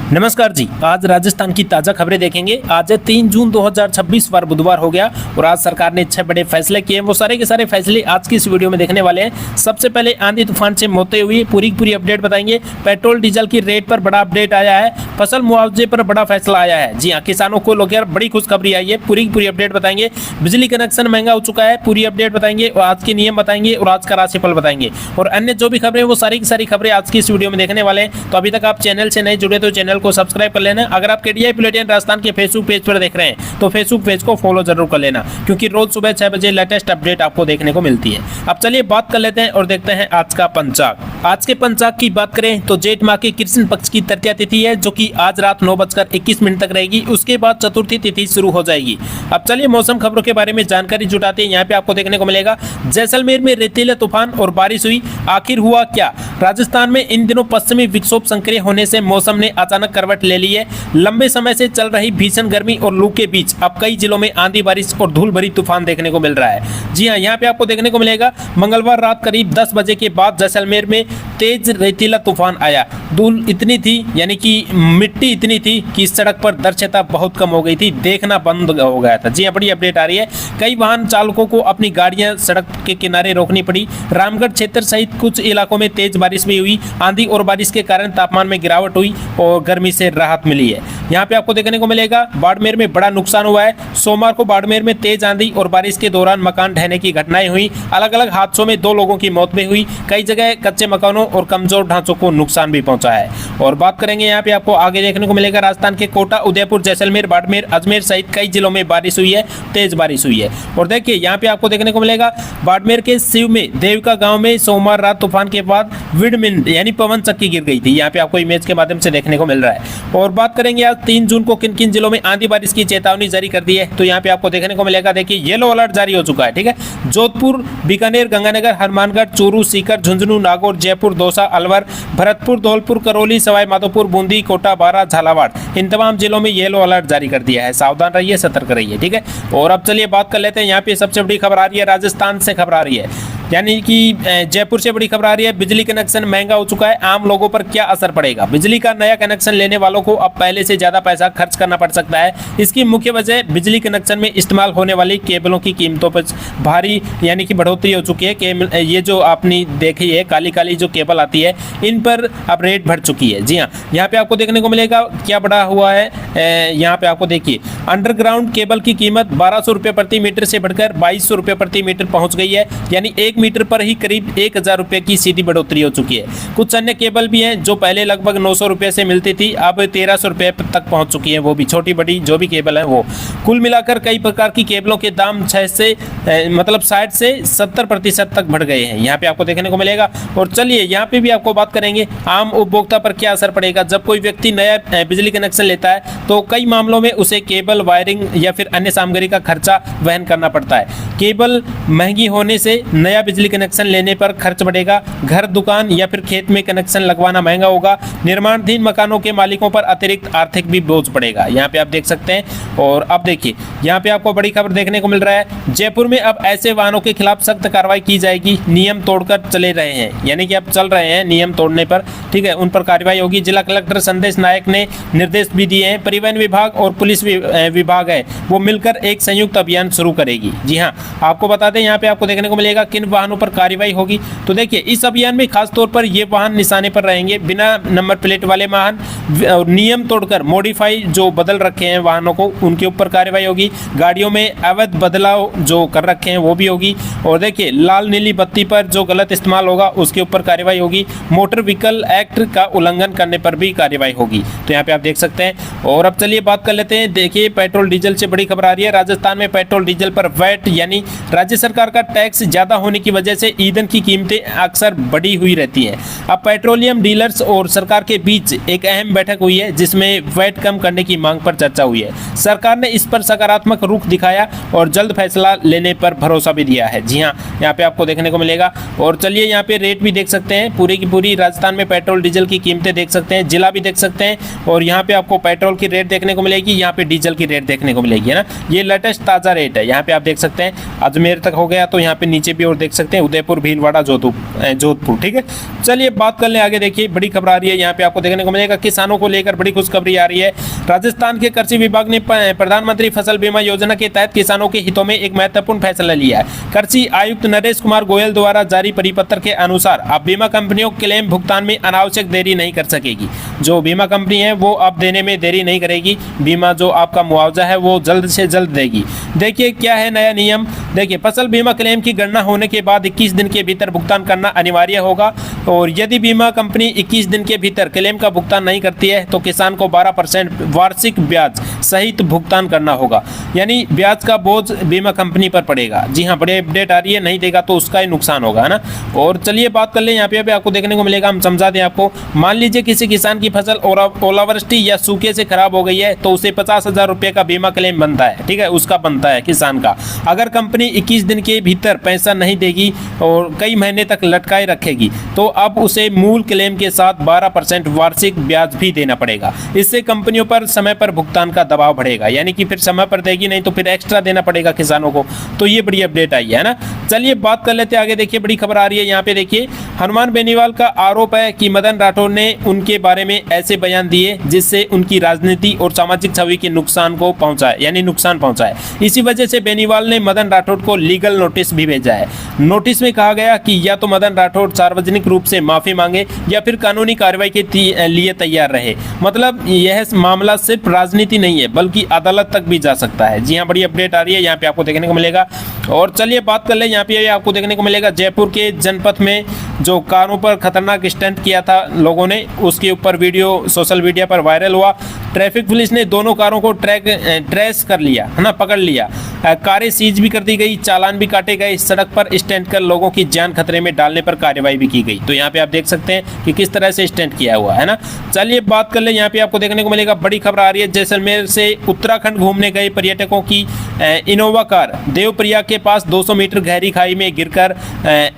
नमस्कार जी। आज राजस्थान की ताजा खबरें देखेंगे। आज है 3 जून 2026, वार बुधवार हो गया और आज सरकार ने 6 बड़े फैसले किए। वो सारे के सारे फैसले आज की इस वीडियो में देखने वाले हैं। सबसे पहले आंधी तूफान से मौतें हुई पूरी की पूरी अपडेट बताएंगे। पेट्रोल डीजल की रेट पर बड़ा अपडेट आया है। फसल मुआवजे पर बड़ा फैसला आया है। जी हाँ, किसानों को लेकर बड़ी खुशखबरी आई है। पूरी की पूरी अपडेट बताएंगे। बिजली कनेक्शन महंगा हो चुका है, पूरी अपडेट बताएंगे और आज के नियम बताएंगे और आज का राशिफल बताएंगे और अन्य जो भी खबरें वो सारी की सारी खबरें आज की इस वीडियो में देखने वाले हैं। तो अभी तक आप चैनल से नहीं जुड़े तो चैनल को सब्सक्राइब कर लेना। अगर आप केडीआई बुलेटिन राजस्थान के फेसबुक पेज पर देख रहे हैं तो फेसबुक पेज को फॉलो जरूर कर लेना, क्योंकि रोज सुबह 6 बजे लेटेस्ट अपडेट आपको देखने को मिलती है। अब चलिए बात कर लेते हैं और देखते हैं आज का पंचांग। आज के पंचांग की बात करें तो जेठ माह के कृष्ण पक्ष की तृतीया तिथि है, जो कि आज रात 9:21 तक रहेगी। उसके बाद चतुर्थी तिथि शुरू हो जाएगी। अब चलिए मौसम खबरों के बारे में जानकारी जुटाते हैं। यहाँ पे आपको देखने को मिलेगा जैसलमेर में रेतीला तूफान और बारिश हुई। आखिर हुआ क्या? राजस्थान में इन दिनों पश्चिमी विक्षोभ सक्रिय होने से मौसम ने अचानक करवट ले ली है। लंबे समय से चल रही भीषण गर्मी और लू के बीच अब कई जिलों में आंधी बारिश और धूल भरी तूफान देखने को मिल रहा है। जी हां, यहाँ पे आपको देखने को मिलेगा मंगलवार रात करीब 10 बजे के बाद जैसलमेर में तेज रेतीला तूफान आया। धूल इतनी थी, यानी कि मिट्टी इतनी थी कि सड़क पर दृश्यता बहुत कम हो गई थी, देखना बंद हो गया था। जी हां, बड़ी अपडेट आ रही है। कई वाहन चालकों को अपनी गाड़ियां सड़क के किनारे रोकनी पड़ी। रामगढ़ क्षेत्र सहित कुछ इलाकों में तेज बारिश भी हुई। आंधी और बारिश के कारण तापमान में गिरावट हुई और गर्मी से राहत मिली है। यहाँ पे आपको देखने को मिलेगा बाड़मेर में बड़ा नुकसान हुआ है। सोमवार को बाड़मेर में तेज आंधी और बारिश के दौरान मकान ढहने की घटनाएं हुई। अलग अलग हादसों में 2 लोगों की मौत भी हुई। कई जगह कच्चे मकानों और कमजोर ढांचों को नुकसान भी पहुंचा है। और बात करेंगे यहाँ पे आपको आगे देखने को मिलेगा राजस्थान के कोटा, उदयपुर, जैसलमेर, बाड़मेर, अजमेर सहित कई जिलों में बारिश हुई है, तेज बारिश हुई है। और देखिए यहाँ पे आपको देखने को मिलेगा बाड़मेर के शिव में देविका गांव में सोमवार रात तूफान के बाद विंड यानी पवन चक्की गिर गई थी। यहाँ पे आपको इमेज के माध्यम से देखने को मिल रहा है। और बात करेंगे आज 3 जून को किन किन जिलों में आंधी बारिश की चेतावनी जारी कर दी है, तो यहाँ पे आपको देखने को मिलेगा। देखिए येलो अलर्ट जारी हो चुका है। ठीक है, जोधपुर, बीकानेर, गंगानगर, हनुमानगढ़, चूरू, सीकर, झुंझुनू, नागौर, जयपुर, दौसा, अलवर, भरतपुर, धौलपुर, करौली, सवाई माधोपुर, बूंदी, कोटा, बारां, झालावाड़, इन तमाम जिलों में येलो अलर्ट जारी कर दिया है। सावधान रहिए, सतर्क रहिए। ठीक है, और अब चलिए बात कर लेते हैं। यहाँ पे सबसे बड़ी खबर आ रही है, राजस्थान से खबर आ रही है, यानी कि जयपुर से बड़ी खबर आ रही है। बिजली कनेक्शन महंगा हो चुका है, आम लोगों पर क्या असर पड़ेगा? बिजली का नया कनेक्शन लेने वालों को अब पहले से ज्यादा पैसा खर्च करना पड़ सकता है। इसकी मुख्य वजह बिजली कनेक्शन में इस्तेमाल होने वाली केबलों की कीमतों पर भारी यानी कि बढ़ोतरी हो चुकी है। ये जो आपने देखी है काली काली जो केबल आती है, इन पर अब रेट बढ़ चुकी है। जी हाँ, यहाँ पे आपको देखने को मिलेगा क्या बढ़ा हुआ है। यहाँ पे आपको देखिए अंडरग्राउंड केबल की कीमत 1200 रुपये प्रति मीटर से बढ़कर 2200 रुपये प्रति मीटर पहुंच गई है, यानी 1 मीटर पर ही करीब 1000 रुपये की सीधी बढ़ोतरी हो चुकी है। कुछ अन्य केबल भी हैं जो पहले लगभग 900 रुपये से मिलती थी, अब 1300 रुपये तक पहुंच चुकी है। वो भी छोटी बड़ी जो भी केबल है वो। कुल मिलाकर कई प्रकार की केबलों के दाम 60 से 70% तक बढ़ गए हैं। यहाँ पे आपको देखने को मिलेगा। और चलिए यहाँ पे भी आपको बात करेंगे आम उपभोक्ता पर क्या असर पड़ेगा। जब कोई व्यक्ति नया बिजली कनेक्शन लेता है तो कई मामलों में उसे केबल, वायरिंग या फिर अन्य सामग्री का खर्चा वहन करना पड़ता है। केबल महंगी होने से नया बिजली कनेक्शन लेने पर खर्च बढ़ेगा। घर, दुकान या फिर खेत में कनेक्शन लगवाना महंगा होगा। निर्माणाधीन मकानों के मालिकों पर अतिरिक्त आर्थिक भी बोझ पड़ेगा। यहाँ पे आप देख सकते हैं। और अब देखिए यहाँ पे आपको बड़ी खबर देखने को मिल रहा है। जयपुर में अब ऐसे वाहनों के खिलाफ सख्त कार्रवाई की जाएगी। नियम तोड़कर चले रहे हैं, यानी कि अब चल रहे हैं नियम तोड़ने पर, ठीक है, उन पर कार्रवाई होगी। जिला कलेक्टर संदेश नायक ने निर्देश भी दिए हैं। परिवहन विभाग और पुलिस विभाग है वो मिलकर एक संयुक्त अभियान शुरू करेगी। जी हाँ, आपको बता दें यहाँ पे आपको देखने को मिलेगा किन वाहनों पर कार्रवाई होगी। तो देखिए इस अभियान में खास तौर पर ये वाहन निशाने पर रहेंगे, बिना नंबर प्लेट वाले वाहन, नियम तोड़कर मॉडिफाई जो बदल रखे हैं वाहनों को, उनके ऊपर कार्रवाई होगी। गाड़ियों में अवैध बदलाव जो कर रखे हैं वो भी होगी। और देखिए लाल नीली बत्ती पर जो गलत इस्तेमाल होगा उसके ऊपर कार्रवाई होगी। मोटर व्हीकल एक्ट का उल्लंघन करने पर भी कार्रवाई होगी। तो यहाँ पे आप देख सकते हैं। और अब चलिए बात कर लेते हैं। देखिए पेट्रोल डीजल से बड़ी खबर आ रही है। राजस्थान में पेट्रोल डीजल पर वैट यानी राज्य सरकार का टैक्स ज्यादा होने की वजह से ईंधन की कीमतें अक्सर बढ़ी हुई रहती हैं। अब पेट्रोलियम डीलर्स और सरकार के बीच एक अहम बैठक हुई है जिसमें वैट कम करने की मांग पर चर्चा हुई है। सरकार ने इस पर सकारात्मक रुख दिखाया और जल्द फैसला लेने पर भरोसा भी दिया है। जी हाँ, यहाँ पे आपको देखने को मिलेगा। और चलिए यहाँ पे रेट भी देख सकते हैं। पूरी की पूरी राजस्थान में पेट्रोल डीजल की कीमतें देख सकते हैं, जिला भी देख सकते हैं। और यहाँ पे आपको पेट्रोल की रेट देखने को मिलेगी, यहाँ पे डीजल की की रेट देखने को मिलेगी, है ना। ये लेटेस्ट ताज़ा रेट है, यहाँ पे आप देख सकते हैं अजमेर तक हो गया, तो यहाँ पे नीचे भी और देख सकते हैं उदयपुर, भीलवाड़ा, जोधपुर। ठीक है, चलिए बात कर लें आगे। देखिए बड़ी खबर आ रही है यहाँ पे आपको देखने को मिलेगा, किसानों को लेकर बड़ी खुशखबरी आ रही है। राजस्थान के कृषि विभाग ने प्रधानमंत्री फसल बीमा योजना के तहत किसानों के हितों में एक महत्वपूर्ण फैसला लिया है। कृषि आयुक्त नरेश कुमार गोयल द्वारा जारी परिपत्र के अनुसार अब बीमा कंपनियों क्लेम भुगतान में अनावश्यक देरी नहीं कर सकेगी। जो बीमा कंपनी है वो अब देने में देरी नहीं करेगी, बीमा जो आपका मुआवजा है वो जल्द से जल्द देगी। देखिए क्या है नया नियम। देखिए फसल बीमा क्लेम की गणना होने के बाद 21 दिन के भीतर भुगतान करना अनिवार्य होगा, और यदि बीमा कंपनी 21 दिन के भीतर क्लेम का भुगतान नहीं करती है तो किसान को 12% वार्षिक ब्याज सहित भुगतान करना होगा, यानी ब्याज का बोझ बीमा कंपनी पर पड़ेगा। जी हाँ, बड़ी अपडेट आ रही है, नहीं देगा तो उसका ही नुकसान होगा, है ना। और चलिए बात कर ले, यहाँ पे आपको देखने को मिलेगा, हम समझा दें आपको। मान लीजिए किसी किसान की फसल ओलावृष्टि या सूखे से खराब हो गई है तो उसे 50,000 रुपये का बीमा क्लेम बनता है। ठीक है, उसका बनता है किसान का। अगर कंपनी 21 दिन के भीतर पैसा नहीं देगी और कई महीने तक लटकाए रखेगी तो अब उसे मूल क्लेम के साथ 12% वार्षिक ब्याज भी देना पड़ेगा। इससे कंपनियों पर समय पर भुगतान का दबाव बढ़ेगा, यानी कि फिर समय पर देगी नहीं तो फिर एक्स्ट्रा देना पड़ेगा किसानों को। तो ये बड़ी अपडेट आई है ना। चलिए बात कर लेते हैं आगे। देखिए बड़ी खबर आ रही है यहाँ पे। देखिए हनुमान बेनीवाल का आरोप है कि मदन राठौर ने उनके बारे में ऐसे बयान दिए जिससे उनकी राजनीति और सामाजिक छवि के नुकसान को पहुंचाए, यानी नुकसान पहुंचाए। इसी वजह से बेनीवाल ने मदन राठौर को लीगल नोटिस भी भेजा है। नोटिस में कहा गया कि या तो मदन राठौर सार्वजनिक रूप से माफी मांगे या फिर कानूनी कार्रवाई के लिए तैयार रहे। मतलब यह मामला सिर्फ राजनीति नहीं है बल्कि अदालत तक भी जा सकता है। जी हाँ, बड़ी अपडेट आ रही है यहाँ पे आपको देखने को मिलेगा। और चलिए बात कर ले, यहाँ पे आपको देखने को मिलेगा जयपुर के जनपथ में जो कारों पर खतरनाक स्टंट किया था लोगों ने, उसके ऊपर वीडियो सोशल मीडिया पर वायरल हुआ। ट्रैफिक पुलिस ने दोनों कारों को ट्रेस कर लिया, है ना, पकड़ लिया। कारें सीज भी कर दी गई, चालान भी काटे गए। सड़क पर स्टंट कर लोगों की जान खतरे में डालने पर कार्रवाई भी की गई। तो यहाँ पे आप देख सकते हैं कि किस तरह से स्टंट किया हुआ है ना। चलिए बात कर ले, यहाँ पे आपको देखने को मिलेगा बड़ी खबर आ रही है। जैसलमेर से उत्तराखंड घूमने गए पर्यटकों की इनोवा कार देवप्रयाग के पास 200 मीटर गहरी खाई में गिरकर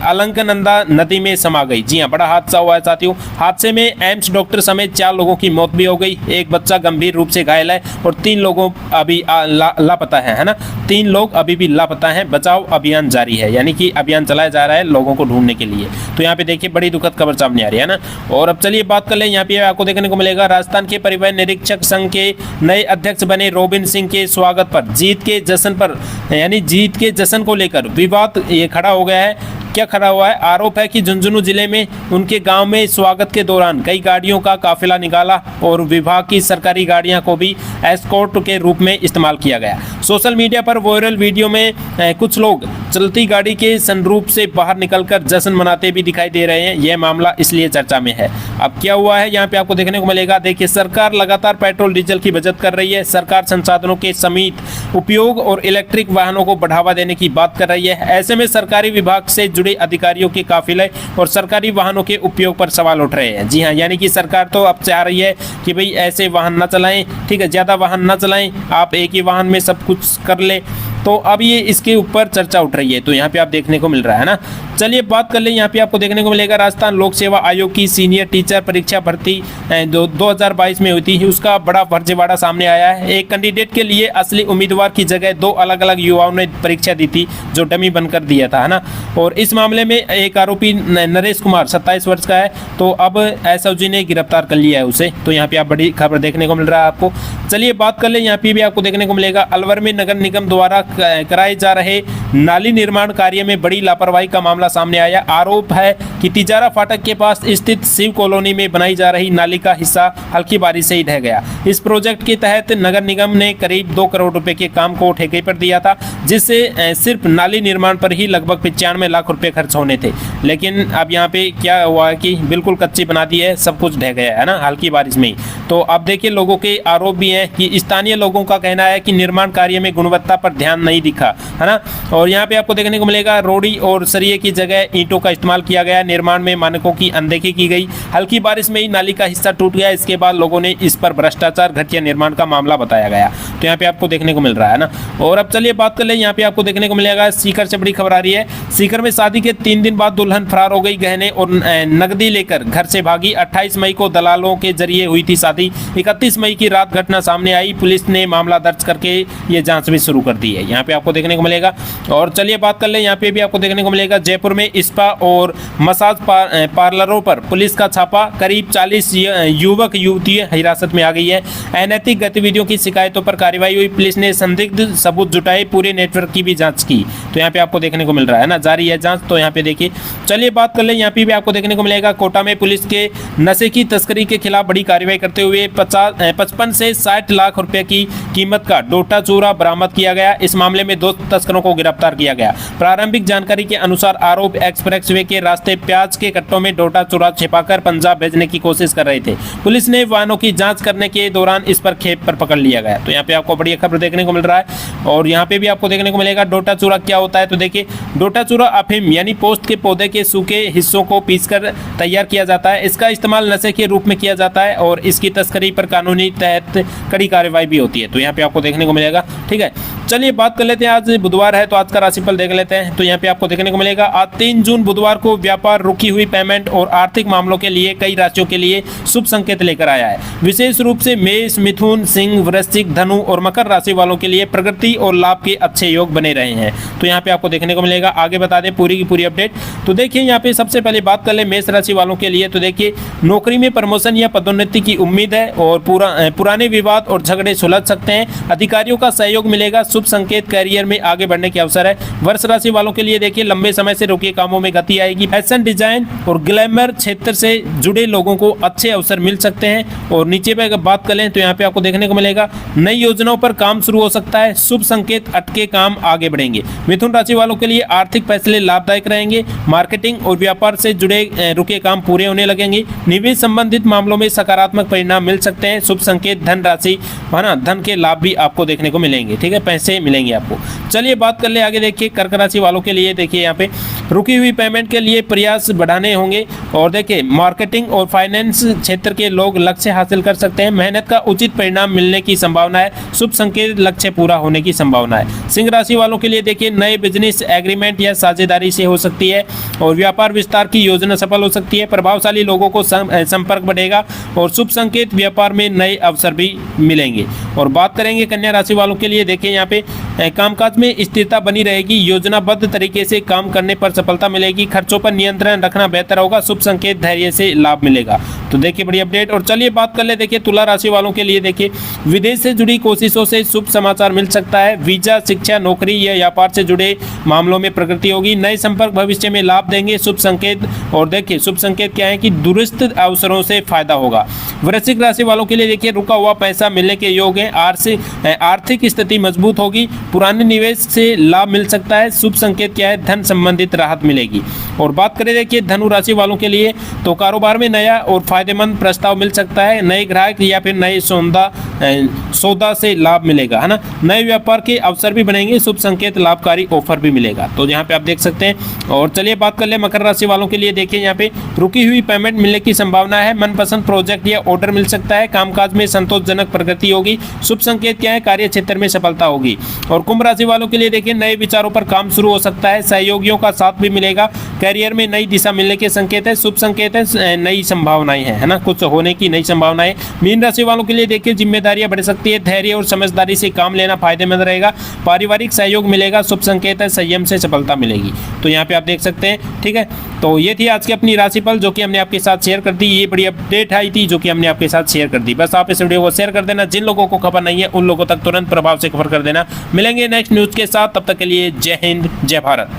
अलंकनंदा नदी में समा गई। जी हाँ, बड़ा हादसा हुआ है साथियों। हादसे में एम्स डॉक्टर समेत 4 लोगों की मौत भी हो गई। एक बच्चा गंभीर रूप से घायल है और 3 लोगों अभी लापता है ना। 3 लोग अभी भी लापता हैं। बचाव अभियान जारी है, यानी कि अभियान चलाया जा रहा है लोगों को ढूंढने के लिए। तो यहाँ पे देखिए बड़ी दुखद खबर सामने आ रही है ना। और अब चलिए बात कर ले, यहाँ पे आपको देखने को मिलेगा राजस्थान के परिवहन निरीक्षक संघ के नए अध्यक्ष बने रोबिन सिंह के स्वागत पर जीत के जश्न पर, यानी जीत के जश्न को लेकर विवाद ये खड़ा हो गया है। क्या खड़ा हुआ है? आरोप है कि झुंझुनू जिले में उनके गांव में स्वागत के दौरान कई गाड़ियों का काफिला निकाला और विभाग की सरकारी गाड़ियां को भी एस्कॉर्ट के रूप में इस्तेमाल किया गया। सोशल मीडिया पर वायरल वीडियो में कुछ लोग चलती गाड़ी के सनरूफ से बाहर निकलकर जश्न मनाते भी दिखाई दे रहे हैं। यह मामला इसलिए चर्चा में है। अब क्या हुआ है यहाँ पे आपको देखने को मिलेगा। देखिए सरकार लगातार पेट्रोल डीजल की बचत कर रही है। सरकार संसाधनों के समीत उपयोग और इलेक्ट्रिक वाहनों को बढ़ावा देने की बात कर रही है। ऐसे में सरकारी विभाग से जुड़े अधिकारियों के काफिले और सरकारी वाहनों के उपयोग पर सवाल उठ रहे हैं। जी हाँ, यानी कि सरकार तो अब चाह रही है कि भाई ऐसे वाहन न चलाएं, ठीक है, ज़्यादा वाहन न चलाएं, आप एक ही वाहन में सब कुछ कर ले। तो अब ये इसके ऊपर चर्चा उठ रही है। तो यहाँ पे आप देखने को मिल रहा है ना। चलिए बात कर ले, यहाँ पे आपको देखने को मिलेगा राजस्थान लोक सेवा आयोग की सीनियर टीचर परीक्षा भर्ती 2022 में हुई थी, उसका बड़ा फर्जीवाड़ा सामने आया है। एक कैंडिडेट के लिए असली उम्मीदवार की जगह 2 अलग अलग युवाओं ने परीक्षा दी थी जो डमी बनकर दिया था, है ना। और इस मामले में एक आरोपी नरेश कुमार 27 वर्ष का है। तो अब एसओजी ने गिरफ्तार कर लिया है उसे। तो यहाँ पे आप बड़ी खबर देखने को मिल रहा है आपको। चलिए बात कर ले, यहाँ पे भी आपको देखने को मिलेगा अलवर में नगर निगम द्वारा कराए जा रहे नाली निर्माण कार्य में बड़ी लापरवाही का मामला सामने आया। आरोप है कि तिजारा फाटक के पास स्थित शिव कॉलोनी में बनाई जा रही नाली का हिस्सा हल्की बारिश से ही ढह गया। इस प्रोजेक्ट के तहत नगर निगम ने करीब 2 करोड़ रुपए के काम को ठेके पर दिया था, जिससे सिर्फ नाली निर्माण पर ही लगभग 95 लाख रुपए खर्च होने थे। लेकिन अब यहाँ पे क्या हुआ कि बिल्कुल कच्ची बना दी है, सब कुछ ढह गया है ना हल्की बारिश में ही। तो अब देखिए लोगों के आरोप भी हैं कि स्थानीय लोगों का कहना है कि निर्माण कार्य में गुणवत्ता पर ध्यान नहीं दिखा, है ना। और और यहाँ पे आपको देखने को मिलेगा रोड़ी और सरिये की जगह ईंटों का इस्तेमाल किया गया, निर्माण में मानकों की अनदेखी की गई, हल्की बारिश में ही नाली का हिस्सा टूट गया, इसके बाद लोगों ने इस पर भ्रष्टाचार, घटिया निर्माण का मामला बताया गया। तो यहाँ पे आपको देखने को मिल रहा है ना। और अब चलिए बात कर ले, यहाँ पे आपको देखने को मिलेगा सीकर से बड़ी खबर आ रही है। सीकर में शादी के 3 दिन बाद दुल्हन फरार हो गई, गहने और नकदी लेकर घर से भागी। 28 मई को दलालों के जरिए हुई थी शादी, 31 मई की रात घटना सामने आई, पुलिस ने मामला दर्ज करके ये जांच भी शुरू कर दी है, यहाँ पे आपको देखने को मिलेगा। और चलिए बात कर ले, यहाँ पे भी आपको देखने को मिलेगा जयपुर में स्पा और मसाज पार्लरों पर पुलिस का छापा, करीब 40 युवक युवतियां हिरासत में आ गई है। अनैतिक गतिविधियों की शिकायतों पर कार्रवाई हुई, पुलिस ने संदिग्ध सबूत जुटाए, पूरे नेटवर्क की भी जांच की। तो यहाँ पे आपको देखने को मिल रहा है ना, जारी है जांच। तो यहाँ पे देखिए, चलिए बात कर ले, यहाँ पे भी आपको देखने को मिलेगा कोटा में पुलिस के नशे की तस्करी के खिलाफ बड़ी कार्रवाई करते हुए 55 से 60 लाख रुपए की कीमत का डोटा चूरा बरामद किया गया। इस मामले में 2 तस्करों को गिरफ्तार किया गया। प्रारंभिक जानकारी के अनुसार आरोप एक्सप्रेसवे के रास्ते प्याज के कट्टों में डोटा चूरा छिपाकर पंजाब भेजने की कोशिश कर रहे थे। पुलिस ने वाहनों की जांच करने के दौरान इस पर खेप पर पकड़ लिया गया। तो यहाँ पे आपको बड़ी खबर देखने को मिल रहा है। और यहाँ पे भी आपको देखने को मिलेगा डोटा चूरा क्या होता है। तो देखिए, डोटा चूरा अफीम यानी पोस्त के पौधे के सूखे हिस्सों को पीसकर तैयार किया जाता है। इसका इस्तेमाल नशे के रूप में किया जाता है और इसकी तस्करी पर कानूनी तहत कड़ी कार्रवाई भी होती है। तो यहाँ पे आपको देखने को मिलेगा। ठीक है, चलिए बात कर लेते हैं, आज बुधवार है तो आज का राशिफल देख लेते हैं। तो यहाँ पे आपको देखने को मिलेगा आज 3 जून बुधवार को व्यापार, रुकी हुई पेमेंट और आर्थिक मामलों के लिए कई राशियों के लिए शुभ संकेत लेकर आया है। विशेष रूप से मेष, मिथुन, सिंह, वृश्चिक, धनु और मकर राशि वालों के लिए प्रगति और लाभ के अच्छे योग बने रहे हैं। तो यहाँ पे आपको देखने को मिलेगा। आगे बता दें पूरी की पूरी अपडेट। तो देखिए, यहाँ पे सबसे पहले बात कर ले मेष राशि वालों के लिए। तो देखिए, नौकरी में प्रमोशन या पदोन्नति की उम्मीद है और पुराने विवाद और झगड़े सुलझ सकते हैं। अधिकारियों का सहयोग मिलेगा, शुभ संकेत, करियर में आगे बढ़ने के अवसर है। वर्ष राशि वालों के लिए देखिए, लंबे समय से रुके कामों में गति आएगी। फैशन, डिजाइन और ग्लैमर क्षेत्र से जुड़े लोगों को अच्छे अवसर मिल सकते हैं। और नीचे पे अगर बात करें तो यहाँ पे आपको देखने को मिलेगा नई योजनाओं पर काम शुरू हो सकता है, शुभ संकेत, अटके काम आगे बढ़ेंगे। मिथुन राशि वालों के लिए आर्थिक फैसले लाभदायक रहेंगे। मार्केटिंग और व्यापार से जुड़े रुके काम पूरे होने लगेंगे। निवेश संबंधित मामलों में सकारात्मक परिणाम मिल सकते हैं, शुभ संकेत, धन राशि है ना, धन के लाभ भी आपको देखने को मिलेंगे। ठीक है, पैसे मिलेंगे आपको। चलिए बात कर ले आगे। देखिए, कर्क राशि वालों के लिए देखिए, यहाँ पे रुकी हुई पेमेंट के लिए प्रयास बढ़ाने होंगे। और देखिए, मार्केटिंग और फाइनेंस क्षेत्र के लोग लक्ष्य हासिल कर सकते हैं। मेहनत का उचित परिणाम मिलने की संभावना है, शुभ संकेत, लक्ष्य पूरा होने की संभावना है। सिंह राशि वालों के लिए देखिए, नए बिजनेस एग्रीमेंट या साझेदारी से हो सकती है और व्यापार विस्तार की योजना सफल हो सकती है। प्रभावशाली लोगों को संपर्क बढ़ेगा और शुभ संकेत, व्यापार में नए अवसर भी मिलेंगे। और बात करेंगे कन्या राशि वालों के लिए, देखिए यहाँ पे कामकाज में स्थिरता बनी रहेगी। योजनाबद्ध तरीके से काम करने पर सफलता मिलेगी। खर्चों पर नियंत्रण रखना बेहतर होगा, शुभ संकेत, धैर्य से लाभ मिलेगा। तो देखिए बड़ी अपडेट। और चलिए बात कर ले, देखिए तुला राशि वालों के लिए देखिए, विदेश से जुड़ी कोशिशों से शुभ समाचार मिल सकता है। वीजा, शिक्षा, नौकरी या व्यापार से जुड़े मामलों में प्रगति होगी। नए संपर्क भविष्य में लाभ देंगे, शुभ संकेत। और देखिए, शुभ संकेत क्या है कि दूरस्थ अवसरों से फायदा होगा। वृश्चिक राशि वालों के लिए देखिए, रुका हुआ पैसा मिलने के योग है। आर्थिक स्थिति मजबूत होगी। पुराने निवेश से लाभ मिल सकता है, शुभ संकेत क्या है, धन संबंधित राहत मिलेगी। और बात करें देखिए धनु राशि वालों के लिए, तो कारोबार में नया और फायदेमंद प्रस्ताव मिल सकता है। नए ग्राहक या फिर नए सौदा से लाभ मिलेगा, है ना। नए व्यापार के अवसर भी बनेंगे, शुभ संकेत, लाभकारी ऑफर भी मिलेगा। तो यहाँ पे आप देख सकते हैं। और चलिए बात कर ले मकर राशि वालों के लिए, देखिए यहाँ पे रुकी हुई पेमेंट मिलने की संभावना है। मनपसंद प्रोजेक्ट या ऑर्डर मिल सकता है। कामकाज में संतोषजनक प्रगति होगी, शुभ संकेत क्या है, कार्य क्षेत्र में सफलता होगी। और कुंभ राशि वालों के लिए देखिए, नए विचारों पर काम शुरू हो सकता है। सहयोगियों का साथ भी मिलेगा। करियर में नई दिशा मिलने के संकेत है, शुभ संकेत है, नई संभावनाएं हैं, है ना, कुछ होने की नई संभावनाएं। मीन राशि वालों के लिए देखिए, जिम्मेदारियां बढ़ सकती है। धैर्य और समझदारी से काम लेना फायदेमंद रहेगा। पारिवारिक सहयोग मिलेगा, शुभ संकेत है, संयम से सफलता मिलेगी। तो यहाँ पे आप देख सकते हैं। ठीक है, तो ये थी आज की अपनी राशिफल जो कि हमने आपके साथ शेयर कर दी। ये बड़ी अपडेट आई थी जो कि हमने आपके साथ शेयर कर दी। बस आप इस वीडियो को शेयर कर देना। जिन लोगों को खबर नहीं है उन लोगों तक तुरंत प्रभाव से खबर कर देना। मिलेंगे नेक्स्ट न्यूज के साथ, तब तक के लिए जय हिंद, जय भारत।